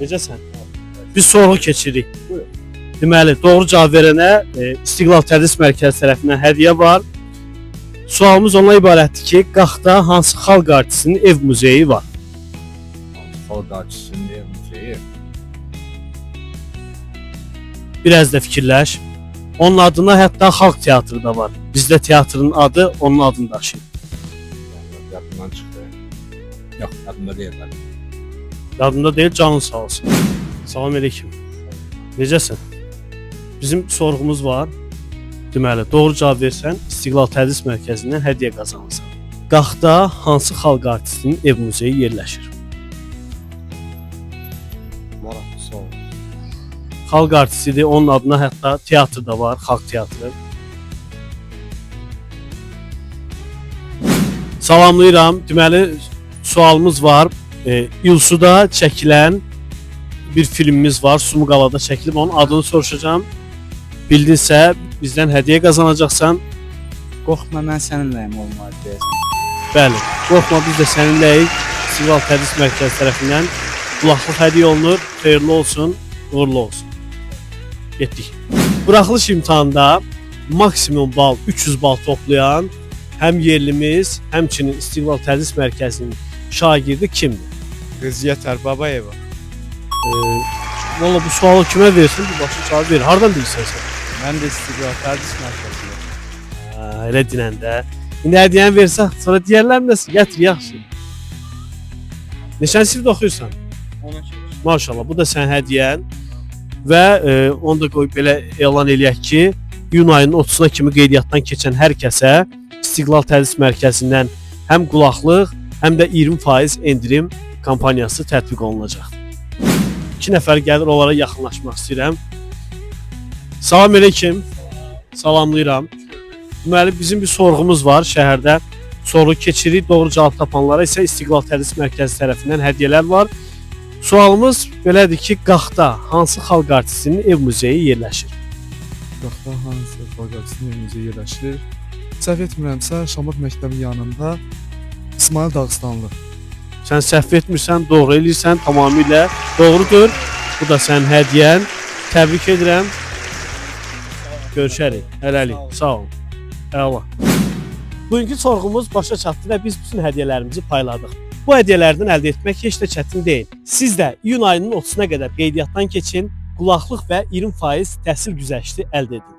Necəsən? Bir sorğu keçirik. Buyur. Deməli, doğru cavab verənə İstiqlal Tədris Mərkəzi tərəfindən hədiyyə var. Sualımız ondan ibarətdir ki, Qaxda hansı xalq artistinin ev muzeyi var? Xalq artistinin ev muzeyi. Biraz da fikirləş. Onun adına hətta xalq teatrı da var. Bizdə teatrın adı onun adını daşıyır. Yadımdan çıxdı. Yox, yadımda deyil. Yadımda deyil, canın sağ olsun. Salam aleyküm. Necəsən? Bizim sorğumuz var. Deməli, doğru cavab versən, İstiqlal Tədris Mərkəzindən hədiyyə qazanırsan. Qaxda hansı xalq artistinin ev muzeyi yerləşir? Maraqlı sual. Xalq artistidir, onun adına hətta teatr da var, xalq teatrı. Salamlayıram. Deməli, sualımız var. İlsuda çəkilən bir filmimiz var. Sumqalada çəkilib. Onun adını soruşacağam. Bildinsə bizdən hədiyyə qazanacaqsan. Qorxma, mən səninləyim olmalı deyəsən. Bəli. Qorxma, biz də səninləyik. İstiqlal Tədris Mərkəzi tərəfindən qulaqlıq hədiyyə olunur. Xeyirli olsun, uğurlu olsun. Getdik. Buraxılış imtahanında maksimum bal 300 bal toplayan həm yerlimiz, həmçinin İstiqlal Tədris Mərkəzinin şagirdi kimdir? Qıziyət Babayeva. Valla bu sualı kimə versin, bir başa cavab verir. Hardan bilirsən sən? Mən də İstiqlal Tədris Mərkəzində. Elə dinəndə. İndi hədiyyəni versə, sonra deyərlər nəsə, gətir, yaxşı. Neçən sinifdə oxuyursan? Maşallah, bu da sənin hədiyyən. Və onu da qoy belə elan eləyək ki, iyun ayının 30-na kimi qeydiyyatdan keçən hər kəsə İstiqlal Tədris Mərkəzindən həm qulaqlıq, həm də 20% endirim kampaniyası tətbiq olunacaq. 2 nəfər gəlir, onlara yaxınlaşmaq istəyirəm. Salam aleyküm. Salamlayıram. Deməli, bizim bir sorğumuz var şəhərdə. Sorğu keçirik. Doğru cavab tapanlara isə İstiqlal Tədris Mərkəzi tərəfindən hədiyyələr var. Sualımız belədir ki, Qaxda hansı xalq artistinin ev muzeyi yerləşir? Qaxda hansı xalq artistinin ev muzeyi yerləşir? Səhv etmirəmsə, Şamlıq məktəbinin yanında İsmail Dağıstanlı. Sən səhv etmirsən, doğru eləyirsən, tamamilə doğrudur. Bu da sənin hədiyyən. Təbrik edirəm. Görüşərik. Hələlik. Sağ olun. Əla. Bugünkü sorğumuz başa çatdı və biz bütün hədiyyələrimizi payladıq. Bu hədiyyələrdən əldə etmək heç də çətin deyil. Siz də iyun ayının 30-na qədər qeydiyyatdan keçin, qulaqlıq və 20% təhsil güzəşti əldə edin.